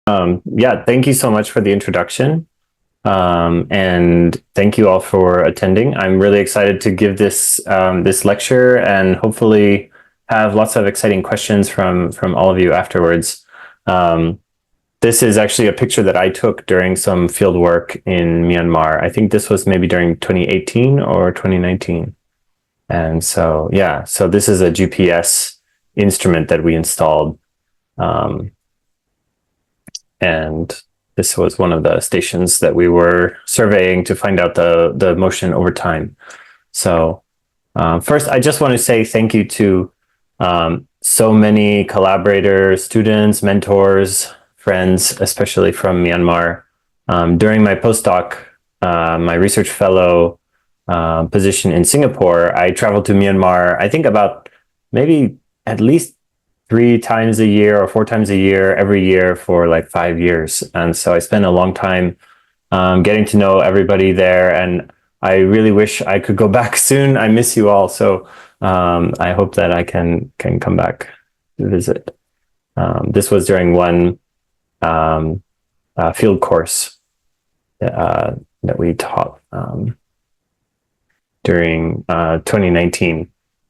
Yeah, thank you so much for the introduction. And thank you all for attending. I'm really excited to give this lecture and hopefully have lots of exciting questions from all of you afterwards. Um, this is actually a picture that I took during some field work in Myanmar. I think this was maybe during 2018 or 2019. And so, yeah, so this is a GPS instrument that we installed. Um, and this was one of the stations that we were surveying to find out the motion over time. So first, I just want to say thank you to so many collaborators, students, mentors, friends, especially from Myanmar. During my postdoc, my research fellow position in Singapore, I traveled to Myanmar, I think about maybe at least 3 times a year or 4 times a year, every year for like 5 years. And so I spent a long time getting to know everybody there. And I really wish I could go back soon. I miss you all. So I hope that I can come back to visit. This was during one field course that we taught during 2019,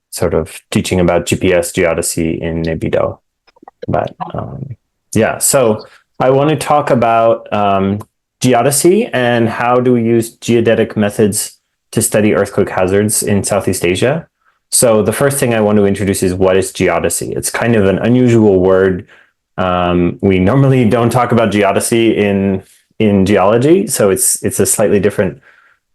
sort of teaching about GPS geodesy in Nebido. But yeah, so I want to talk about geodesy and how do we use geodetic methods to study earthquake hazards in Southeast Asia. So the first thing I want to introduce is what is geodesy. It's kind of an unusual word. We normally don't talk about geodesy in geology, so it's a slightly different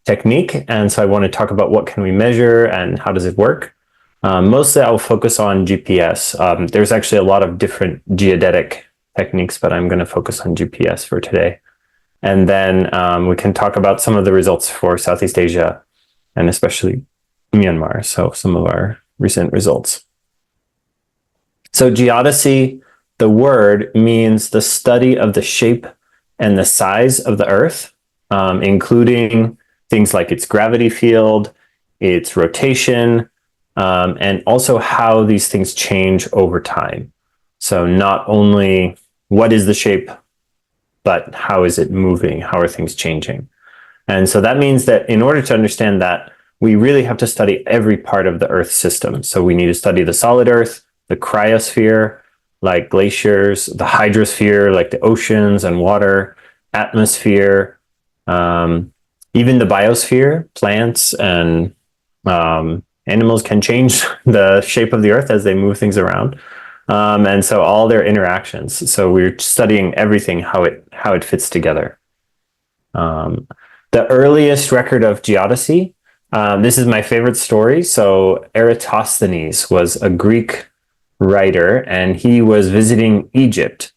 technique. And so I want to talk about what can we measure and how does it work. Mostly I'll focus on GPS. There's actually a lot of different geodetic techniques, but I'm going to focus on GPS for today. And then we can talk about some of the results for Southeast Asia and especially Myanmar. So some of our recent results. So geodesy, the word means the study of the shape and the size of the Earth, including things like its gravity field, its rotation, and also how these things change over time. So not only what is the shape, but how is it moving? How are things changing? And so that means that in order to understand that, we really have to study every part of the Earth system. So we need to study the solid Earth, the cryosphere, like glaciers, the hydrosphere, like the oceans and water, atmosphere, even the biosphere, plants and animals can change the shape of the Earth as they move things around. And so all their interactions. So we're studying everything, how it fits together. The earliest record of geodesy, this is my favorite story. So Eratosthenes was a Greek writer, and he was visiting Egypt.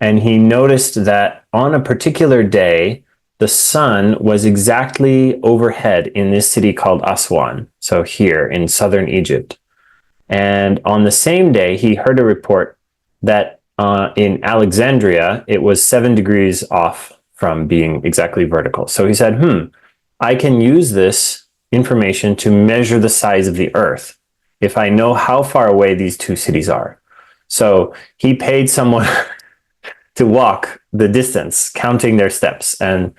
And he noticed that on a particular day, the sun was exactly overhead in this city called Aswan, so here in southern Egypt. And on the same day, he heard a report that in Alexandria, it was 7 degrees off from being exactly vertical. So he said, I can use this information to measure the size of the Earth if I know how far away these two cities are. So he paid someone to walk the distance, counting their steps. And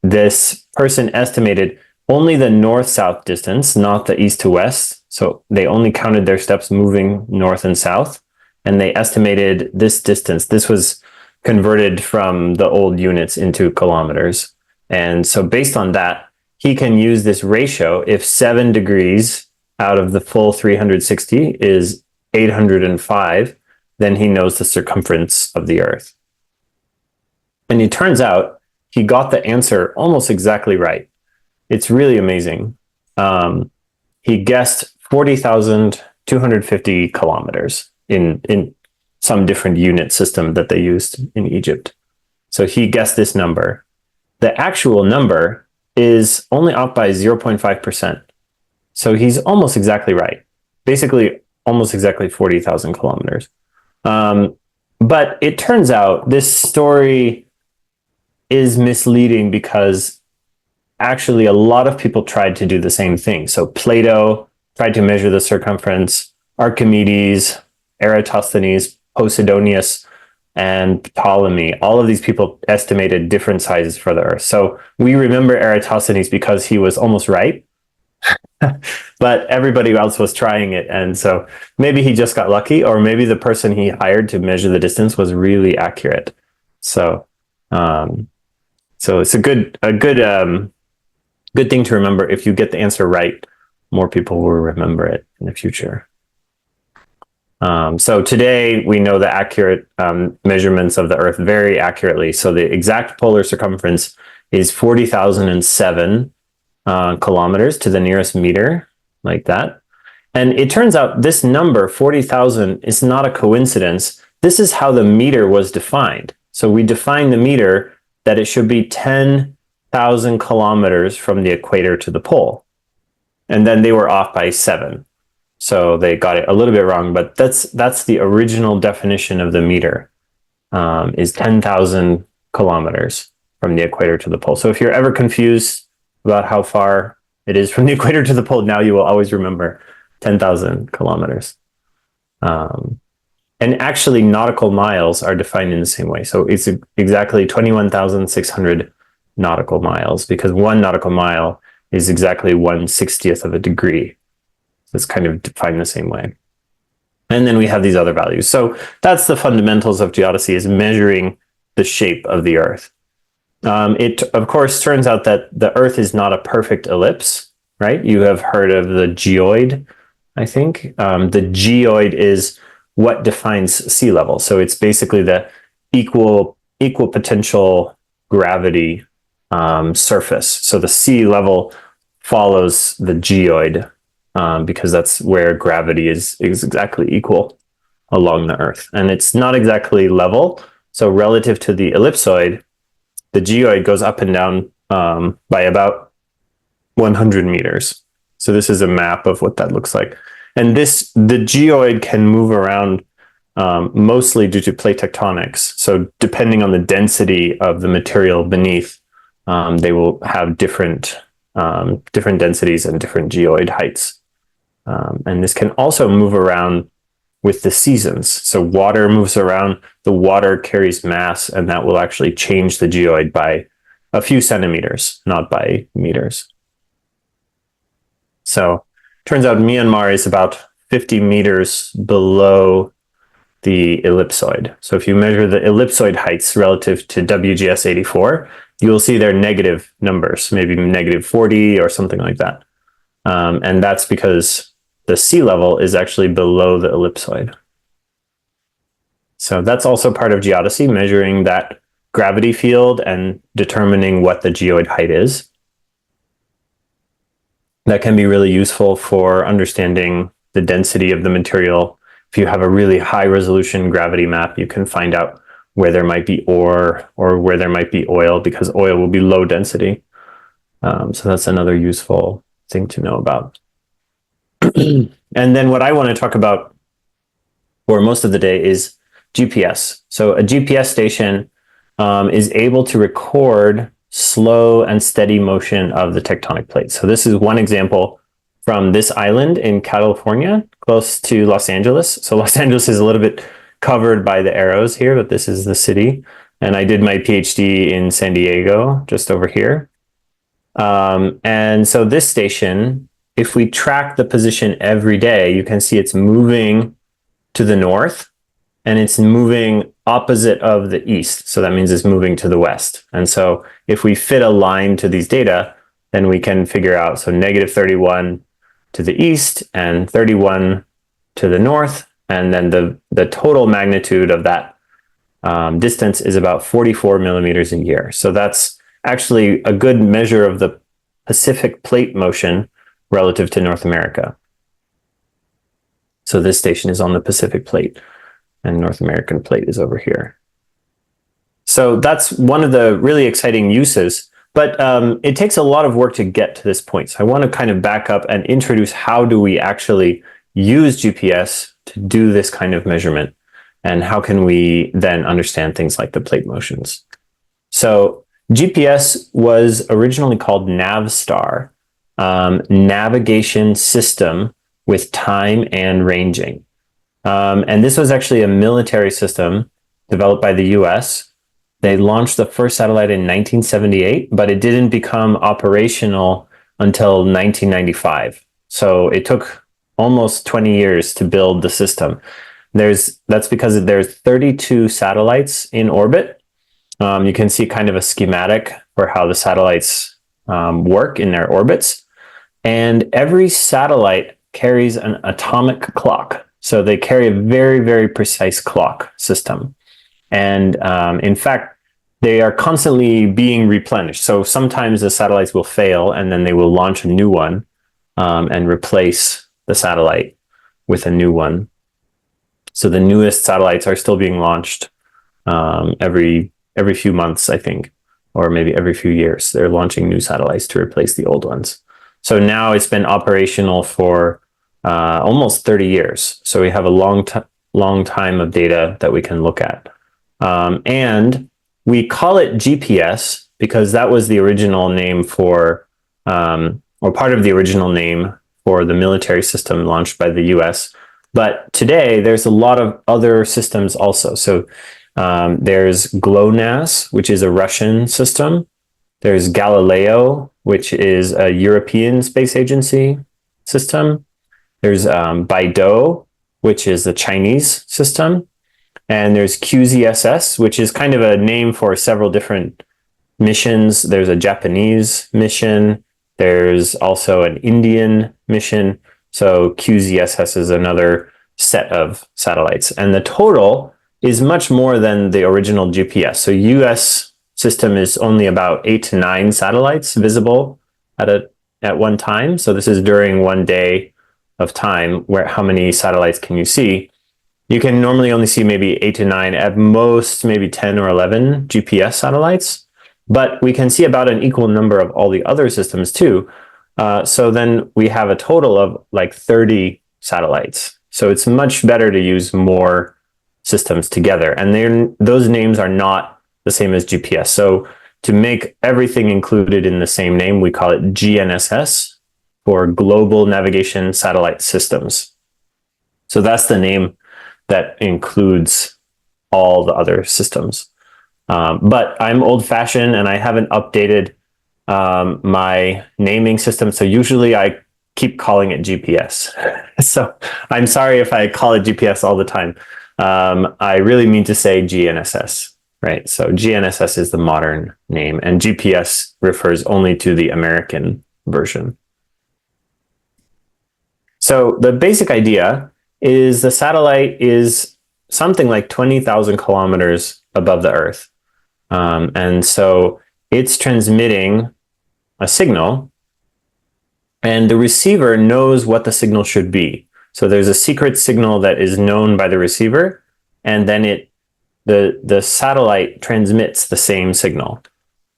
this person estimated only the north-south distance, not the east to west. So they only counted their steps moving north and south. And they estimated this distance. This was converted from the old units into kilometers. And so based on that, he can use this ratio. If 7 degrees out of the full 360 is 805, then he knows the circumference of the Earth. And it turns out he got the answer almost exactly right. It's really amazing. He guessed 40,250 kilometers in some different unit system that they used in Egypt. So he guessed this number. The actual number is only off by 0.5%. So he's almost exactly right. Basically, almost exactly 40,000 kilometers. But it turns out this story is misleading because actually a lot of people tried to do the same thing. So Plato tried to measure the circumference, Archimedes, Eratosthenes, Posidonius, and Ptolemy. All of these people estimated different sizes for the Earth. So we remember Eratosthenes because he was almost right, but everybody else was trying it. And so maybe he just got lucky, or maybe the person he hired to measure the distance was really accurate. So, so it's a good thing to remember. If you get the answer right, more people will remember it in the future. So today we know the accurate measurements of the Earth very accurately. So the exact polar circumference is 40,007 kilometers to the nearest meter, like that. And it turns out this number, 40,000, is not a coincidence. This is how the meter was defined. So we defined the meter that it should be 10,000 kilometers from the equator to the pole. And then they were off by 7. So they got it a little bit wrong, but that's the original definition of the meter, is 10,000 kilometers from the equator to the pole. So if you're ever confused about how far it is from the equator to the pole, now you will always remember 10,000 kilometers. And actually nautical miles are defined in the same way. So it's exactly 21,600 nautical miles, because 1 nautical mile is exactly 1/60th of a degree. It's kind of defined the same way. And then we have these other values. So that's the fundamentals of geodesy, is measuring the shape of the Earth. It, of course, turns out that the Earth is not a perfect ellipse, right? You have heard of the geoid, I think. The geoid is what defines sea level. So it's basically the equal potential gravity surface. So the sea level follows the geoid, because that's where gravity is exactly equal along the Earth. And it's not exactly level. So relative to the ellipsoid, the geoid goes up and down by about 100 meters. So this is a map of what that looks like. And the geoid can move around mostly due to plate tectonics. So depending on the density of the material beneath, they will have different densities and different geoid heights. And this can also move around with the seasons. So water moves around, the water carries mass, and that will actually change the geoid by a few centimeters, not by meters. So turns out Myanmar is about 50 meters below the ellipsoid. So if you measure the ellipsoid heights relative to WGS 84, you will see they're negative numbers, maybe negative 40 or something like that. And that's because the sea level is actually below the ellipsoid. So that's also part of geodesy, measuring that gravity field and determining what the geoid height is. That can be really useful for understanding the density of the material. If you have a really high resolution gravity map, you can find out where there might be ore or where there might be oil, because oil will be low density. So that's another useful thing to know about. And then what I want to talk about for most of the day is GPS. So a GPS station is able to record slow and steady motion of the tectonic plates. So this is one example from this island in California, close to Los Angeles. So Los Angeles is a little bit covered by the arrows here, but this is the city. And I did my PhD in San Diego, just over here. And so this station, if we track the position every day, you can see it's moving to the north, and it's moving opposite of the east. So that means it's moving to the west. And so if we fit a line to these data, then we can figure out, so negative 31 to the east and 31 to the north. And then the total magnitude of that distance is about 44 millimeters a year. So that's actually a good measure of the Pacific plate motion relative to North America. So this station is on the Pacific plate, and North American plate is over here. So that's one of the really exciting uses, but it takes a lot of work to get to this point. So I want to kind of back up and introduce how do we actually use GPS to do this kind of measurement, and how can we then understand things like the plate motions. So GPS was originally called Navstar, navigation system with time and ranging. And this was actually a military system developed by the US. They launched the first satellite in 1978, but it didn't become operational until 1995. So it took almost 20 years to build the system. That's because there's 32 satellites in orbit. You can see kind of a schematic for how the satellites work in their orbits. And every satellite carries an atomic clock. So they carry a very, very precise clock system. And in fact, they are constantly being replenished. So sometimes the satellites will fail and then they will launch a new one and replace the satellite with a new one. So the newest satellites are still being launched every few months, I think, or maybe every few years. They're launching new satellites to replace the old ones. So now it's been operational for almost 30 years. So we have a long time of data that we can look at. And we call it GPS because that was the original name for, or part of the original name for the military system launched by the US. But today there's a lot of other systems also. So there's GLONASS, which is a Russian system. There's Galileo, which is a European Space Agency system. There's Beidou, which is the Chinese system. And there's QZSS, which is kind of a name for several different missions. There's a Japanese mission. There's also an Indian mission. So QZSS is another set of satellites. And the total is much more than the original GPS. So US system is only about 8 to 9 satellites visible at one time. So this is during one day of time. Where how many satellites can you see? You can normally only see maybe 8 to 9, at most maybe 10 or 11 GPS satellites, but we can see about an equal number of all the other systems too. So then we have a total of like 30 satellites. So it's much better to use more systems together. And those names are not the same as GPS. So to make everything included in the same name, we call it GNSS, for Global Navigation Satellite Systems. So that's the name that includes all the other systems. But I'm old-fashioned and I haven't updated my naming system. So usually I keep calling it GPS. So I'm sorry if I call it GPS all the time. I really mean to say GNSS, right? So GNSS is the modern name and GPS refers only to the American version. So the basic idea is the satellite is something like 20,000 kilometers above the Earth. And so it's transmitting a signal and the receiver knows what the signal should be. So there's a secret signal that is known by the receiver, and then the satellite transmits the same signal.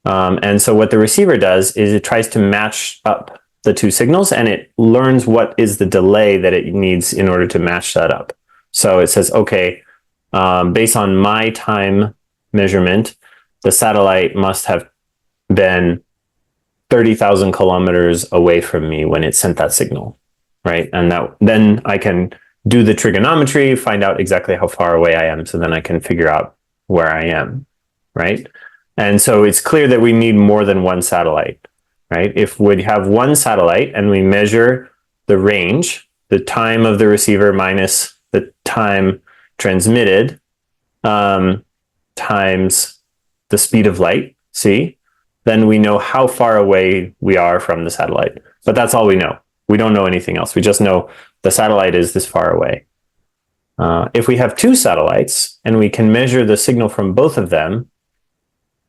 And so what the receiver does is it tries to match up the two signals and it learns what is the delay that it needs in order to match that up. So it says, okay, based on my time measurement, the satellite must have been 30,000 kilometers away from me when it sent that signal, right? And then I can do the trigonometry, find out exactly how far away I am, so then I can figure out where I am, right? And so it's clear that we need more than one satellite, right? If we have one satellite and we measure the range, the time of the receiver minus the time transmitted, times the speed of light, c, then we know how far away we are from the satellite. But that's all we know. We don't know anything else. We just know the satellite is this far away. If we have two satellites and we can measure the signal from both of them,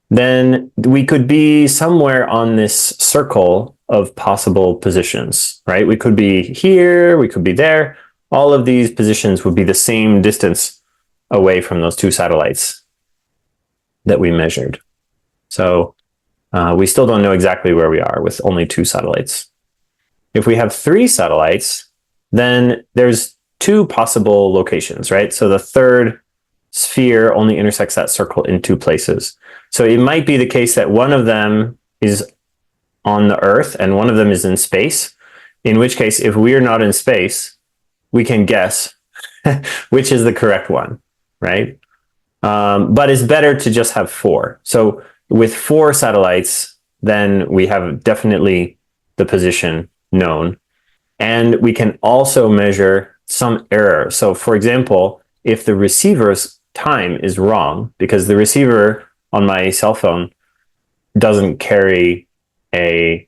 then we could be somewhere on this circle of possible positions, right? We could be here, we could be there. All of these positions would be the same distance away from those two satellites that we measured. So we still don't know exactly where we are with only two satellites. If we have three satellites, then there's two possible locations, right? So the third sphere only intersects that circle in two places. So it might be the case that one of them is on the Earth and one of them is in space, in which case, if we are not in space, we can guess which is the correct one, right? But it's better to just have 4. So with 4 satellites, then we have definitely the position known. And we can also measure some error. So for example, if the receiver's time is wrong, because the receiver on my cell phone doesn't carry a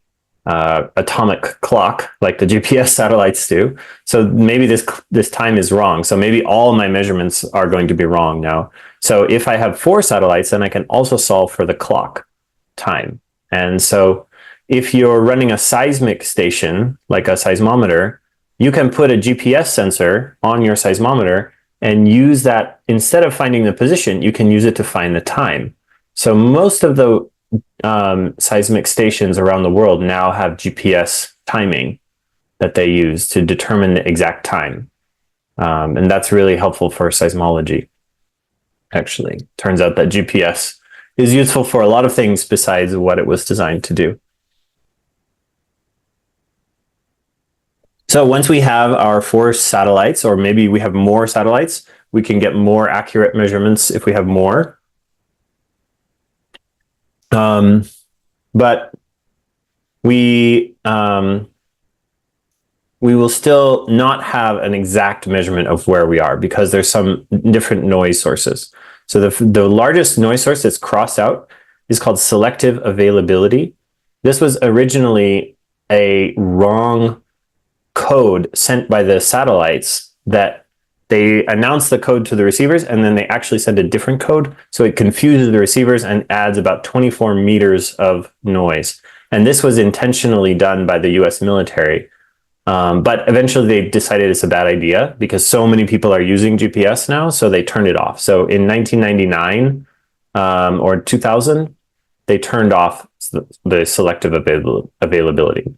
atomic clock like the GPS satellites do. So maybe this time is wrong. So maybe all my measurements are going to be wrong now. So if I have 4 satellites, then I can also solve for the clock time. And so if you're running a seismic station, like a seismometer, you can put a GPS sensor on your seismometer and use that. Instead of finding the position, you can use it to find the time. So most of the seismic stations around the world now have GPS timing that they use to determine the exact time. And that's really helpful for seismology. Actually, turns out that GPS is useful for a lot of things besides what it was designed to do. So once we have our 4 satellites, or maybe we have more satellites, we can get more accurate measurements if we have more. But we will still not have an exact measurement of where we are because there's some different noise sources. So the largest noise source that's crossed out is called selective availability. This was originally a wrong code sent by the satellites that they announced the code to the receivers, and then they actually send a different code. So it confuses the receivers and adds about 24 meters of noise. And this was intentionally done by the US military. But eventually they decided it's a bad idea because so many people are using GPS now, so they turned it off. So in 1999 or 2000, they turned off the selective availability.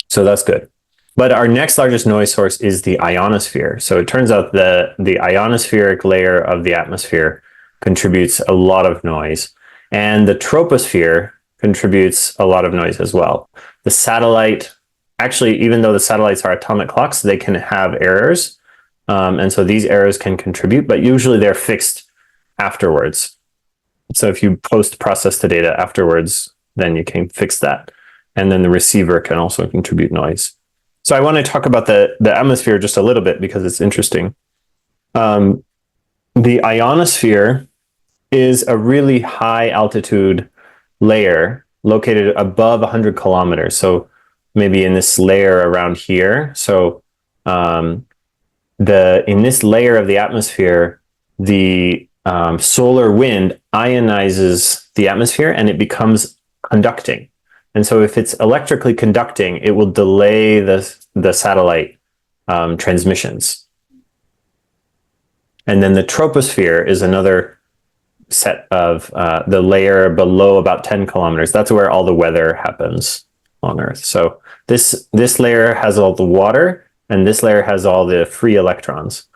So that's good. But our next largest noise source is the ionosphere. So it turns out the ionospheric layer of the atmosphere contributes a lot of noise. And the troposphere contributes a lot of noise as well. The satellite, actually, even though the satellites are atomic clocks, they can have errors. And so these errors can contribute, but usually they're fixed afterwards. So if you post-process the data afterwards, then you can fix that. And then the receiver can also contribute noise. So I want to talk about the atmosphere just a little bit because it's interesting. The ionosphere is a really high altitude layer located above 100 kilometers. So maybe in this layer around here. So in this layer of the atmosphere, the solar wind ionizes the atmosphere and it becomes conducting. And so if it's electrically conducting, it will delay the satellite transmissions. And then the troposphere is another set of the layer below about 10 kilometers. That's where all the weather happens on Earth. So this layer has all the water, and this layer has all the free electrons.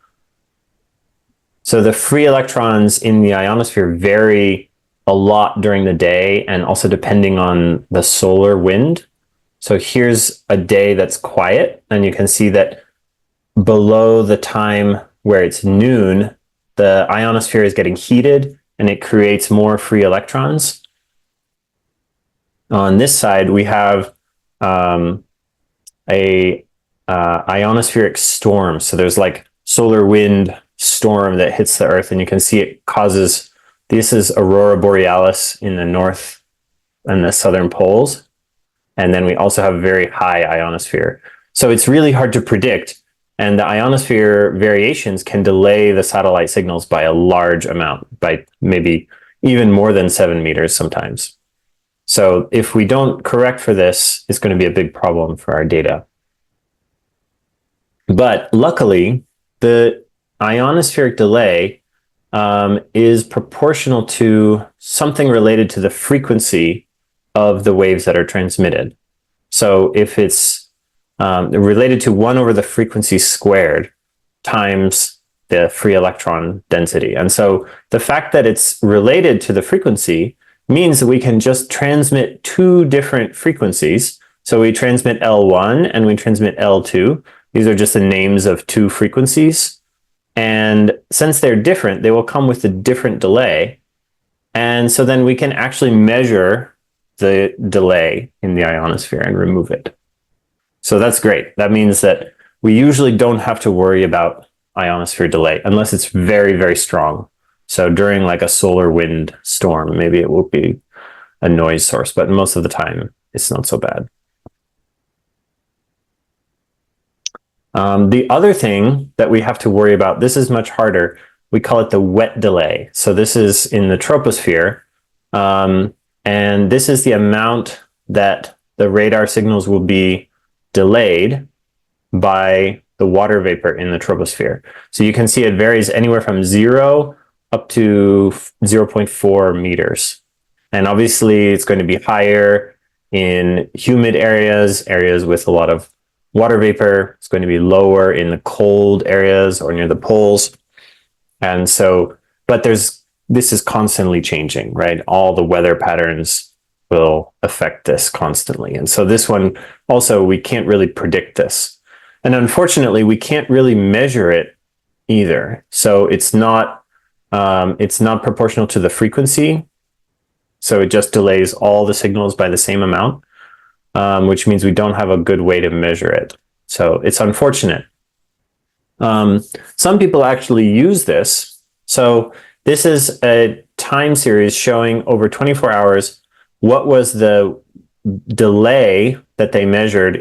So the free electrons in the ionosphere vary a lot during the day and also depending on the solar wind. So here's a day that's quiet, and you can see that below the time where it's noon, the ionosphere is getting heated and it creates more free electrons. On this side, we have a ionospheric storm. So there's like solar wind storm that hits the Earth, and you can see it causes, this is Aurora Borealis in the north and the southern poles. And then we also have a very high ionosphere. So it's really hard to predict. And the ionosphere variations can delay the satellite signals by a large amount, by maybe even more than 7 meters sometimes. So if we don't correct for this, it's going to be a big problem for our data. But luckily, the ionospheric delay is proportional to something related to the frequency of the waves that are transmitted. So if it's related to 1 over the frequency squared times the free electron density. And so the fact that it's related to the frequency means that we can just transmit 2 different frequencies. So we transmit L1 and we transmit L2. These are just the names of 2 frequencies. And since they're different, they will come with a different delay. And so then we can actually measure the delay in the ionosphere and remove it. So that's great. That means that we usually don't have to worry about ionosphere delay unless it's very, very strong. So during like a solar wind storm, maybe it will be a noise source, but most of the time it's not so bad. The other thing that we have to worry about, this is much harder. We call it the wet delay. So this is in the troposphere. And this is the amount that the radar signals will be delayed by the water vapor in the troposphere. So you can see it varies anywhere from 0 up to 0.4 meters. And obviously it's going to be higher in humid areas, areas with a lot of water vapor. It's going to be lower in the cold areas or near the poles. And so, but this is constantly changing, right? All the weather patterns will affect this constantly. And so this one also, we can't really predict this. And unfortunately, we can't really measure it either. So it's not proportional to the frequency. So it just delays all the signals by the same amount, which means we don't have a good way to measure it. So it's unfortunate. Some people actually use this. So this is a time series showing over 24 hours what was the delay that they measured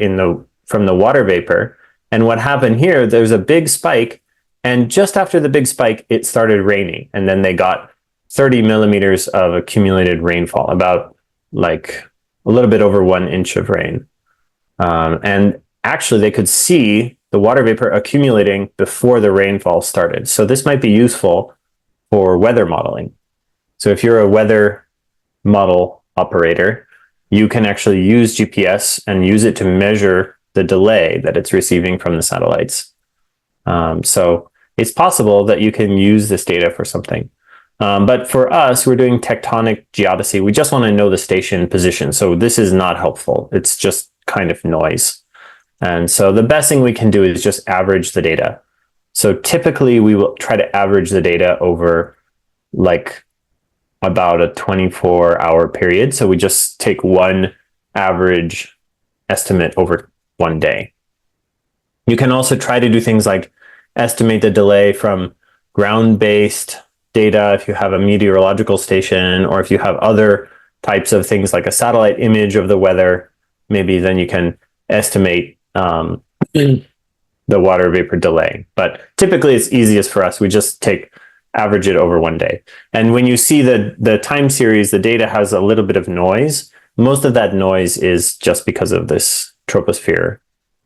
from the water vapor. And what happened here, there's a big spike, and just after the big spike, it started raining. And then they got 30 millimeters of accumulated rainfall, about like a little bit over 1 inch of rain. And actually, they could see the water vapor accumulating before the rainfall started. So this might be useful for weather modeling. So if you're a weather model operator, you can actually use GPS and use it to measure the delay that it's receiving from the satellites. So it's possible that you can use this data for something. But for us, we're doing tectonic geodesy. We just want to know the station position. So this is not helpful. It's just kind of noise. And so the best thing we can do is just average the data. So typically we will try to average the data over like about a 24-hour period. So we just take one average estimate over 1 day. You can also try to do things like estimate the delay from ground-based data if you have a meteorological station, or if you have other types of things like a satellite image of the weather, maybe then you can estimate the water vapor delay. But typically it's easiest for us. We just average it over 1 day. And when you see the time series, the data has a little bit of noise. Most of that noise is just because of this troposphere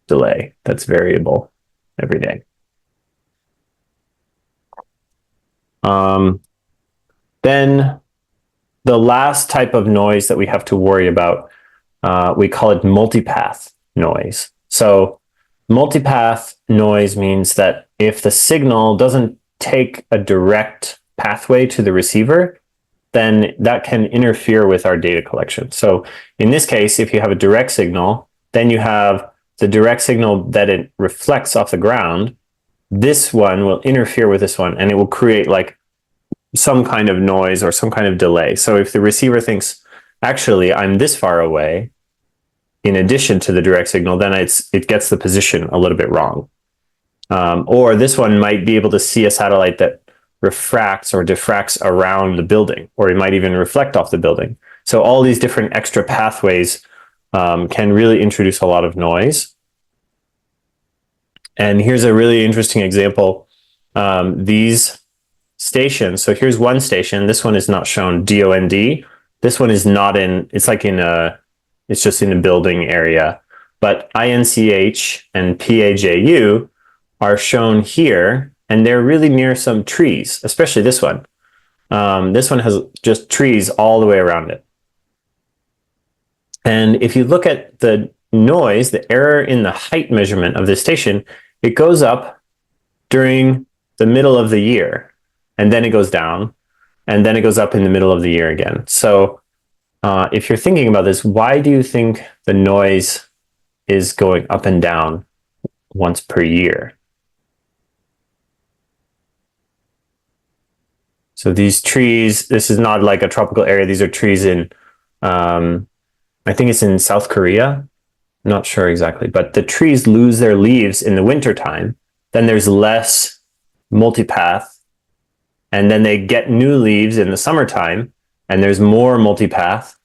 delay that's variable every day. Then the last type of noise that we have to worry about, we call it multipath noise. So multipath noise means that if the signal doesn't take a direct pathway to the receiver, then that can interfere with our data collection. So in this case, if you have a direct signal, then you have the direct signal that it reflects off the ground. This one will interfere with this one, and it will create like some kind of noise or some kind of delay. So if the receiver thinks, actually, I'm this far away, in addition to the direct signal, then it gets the position a little bit wrong. Or this one might be able to see a satellite that refracts or diffracts around the building, or it might even reflect off the building. So all these different extra pathways can really introduce a lot of noise. And here's a really interesting example. These stations, so here's one station. This one is not shown, DOND. This one is not it's just in a building area. But INCH and PAJU are shown here, and they're really near some trees, especially this one. This one has just trees all the way around it. And if you look at the noise, the error in the height measurement of this station, it goes up during the middle of the year, and then it goes down, and then it goes up in the middle of the year again. So if you're thinking about this, why do you think the noise is going up and down once per year? So these trees, this is not like a tropical area. These are trees in, I think it's in South Korea. I'm not sure exactly, but the trees lose their leaves in the wintertime. Then there's less multipath. And then they get new leaves in the summertime, and there's more multipath.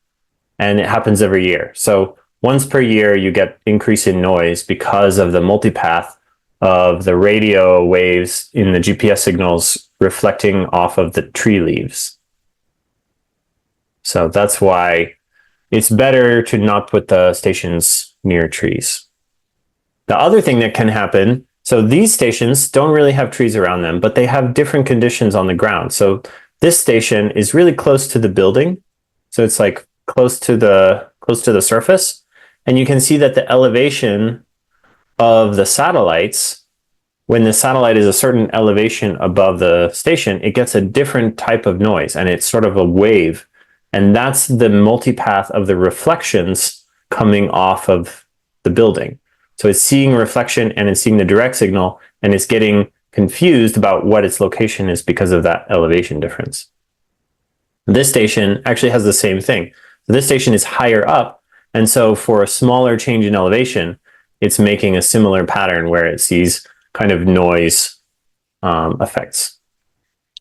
And it happens every year. So once per year, you get increase in noise because of the multipath of the radio waves in the GPS signals reflecting off of the tree leaves. So that's why it's better to not put the stations near trees. The other thing that can happen, so these stations don't really have trees around them, but they have different conditions on the ground. So this station is really close to the building. So it's like close to the surface. And you can see that the elevation of the satellites, when the satellite is a certain elevation above the station, it gets a different type of noise, and it's sort of a wave. And that's the multipath of the reflections coming off of the building. So it's seeing reflection and it's seeing the direct signal, and it's getting confused about what its location is because of that elevation difference. This station actually has the same thing. So this station is higher up, and so for a smaller change in elevation, it's making a similar pattern where it sees kind of noise effects.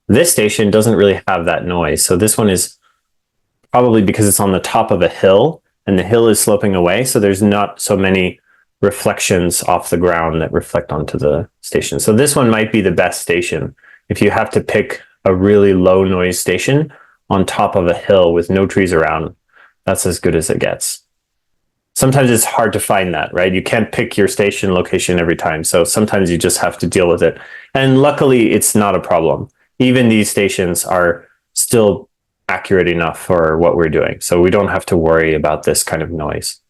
This station doesn't really have that noise. So this one is probably because it's on the top of a hill, and the hill is sloping away, so there's not so many reflections off the ground that reflect onto the station. So this one might be the best station if you have to pick a really low noise station on top of a hill with no trees around. That's as good as it gets. Sometimes it's hard to find that, right? You can't pick your station location every time. So sometimes you just have to deal with it. And luckily, it's not a problem. Even these stations are still accurate enough for what we're doing. So we don't have to worry about this kind of noise,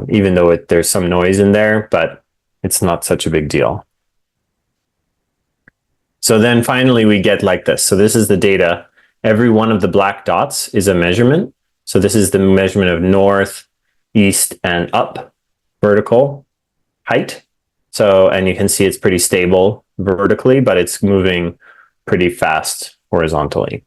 even though there's some noise in there, but it's not such a big deal. So then finally we get like this. So this is the data. Every one of the black dots is a measurement. So this is the measurement of north, east, and up vertical height. So, and you can see it's pretty stable vertically, but it's moving pretty fast horizontally.